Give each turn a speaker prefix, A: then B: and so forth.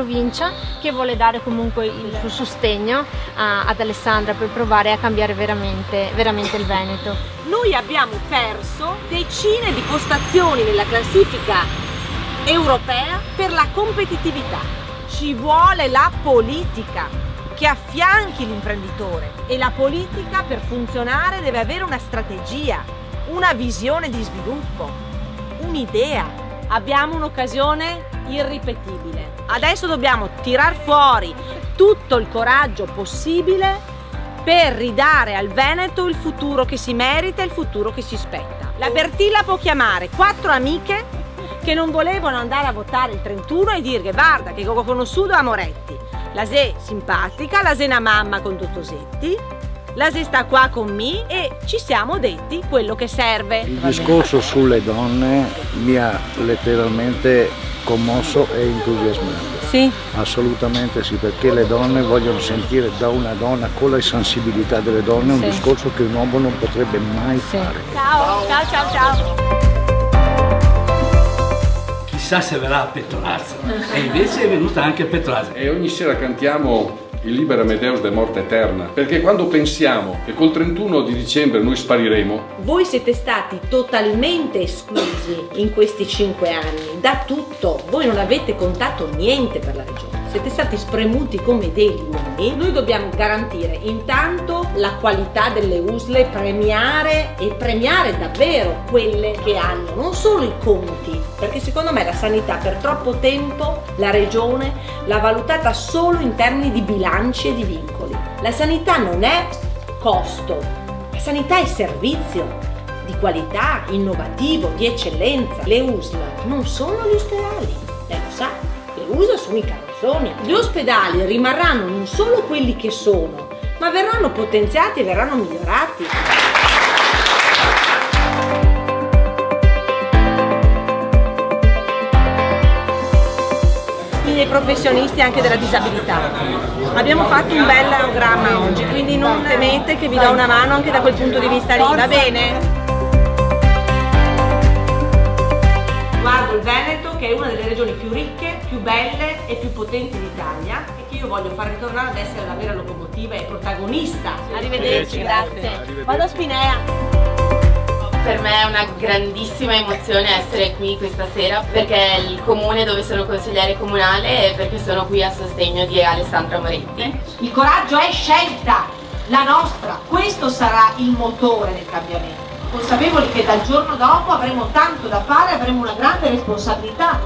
A: provincia che vuole dare comunque il suo sostegno ad Alessandra per provare a cambiare veramente il Veneto.
B: Noi abbiamo perso decine di postazioni nella classifica europea per la competitività. Ci vuole la politica che affianchi l'imprenditore, e la politica per funzionare deve avere una strategia, una visione di sviluppo, un'idea. Abbiamo un'occasione irripetibile. Adesso dobbiamo tirar fuori tutto il coraggio possibile per ridare al Veneto il futuro che si merita e il futuro che si spetta. La Bertilla può chiamare 4 amiche che non volevano andare a votare il 31 e dirgli: guarda che ho conosciuto a Moretti, la se simpatica, la se una mamma con Tottosetti, la se sta qua con me e ci siamo detti quello che serve.
C: Il discorso sulle donne mi ha letteralmente commosso e entusiasmato.
B: Sì.
C: Assolutamente sì, perché le donne vogliono sentire da una donna, con la sensibilità delle donne, un discorso che un uomo non potrebbe mai fare.
B: Ciao, ciao, ciao, ciao.
D: Chissà se verrà a Pettorazzo, e invece è venuta anche a Pettorazzo.
E: E ogni sera cantiamo il Libera me Deus de morte eterna, perché quando pensiamo che col 31 di dicembre noi spariremo.
B: Voi siete stati totalmente esclusi in questi 5 anni da tutto, voi non avete contato niente per la regione, siete stati spremuti come dei limoni. Noi dobbiamo garantire intanto la qualità delle USL, premiare davvero quelle che hanno, non solo i conti, perché secondo me la sanità per troppo tempo la regione l'ha valutata solo in termini di bilanci e di vincoli. La sanità non è costo, la sanità è servizio di qualità, innovativo, di eccellenza. Le USL non sono gli ospedali, lei lo sa, le USL sono i carrozzoni. Gli ospedali rimarranno non solo quelli che sono, ma verranno potenziati e verranno migliorati. Dei professionisti anche della disabilità. Abbiamo fatto un bel programma oggi, quindi non temete che vi do una mano anche da quel punto di vista lì, va bene? Guardo il Veneto, che è una delle regioni più ricche, più belle e più potenti d'Italia, e che io voglio far ritornare ad essere la vera locomotiva e protagonista. Arrivederci, grazie. Vado a Spinea.
F: Per me è una grandissima emozione essere qui questa sera, perché è il comune dove sono consigliere comunale e perché sono qui a sostegno di Alessandra Moretti.
B: Il coraggio è scelta, la nostra, questo sarà il motore del cambiamento. Consapevoli che dal giorno dopo avremo tanto da fare, avremo una grande responsabilità.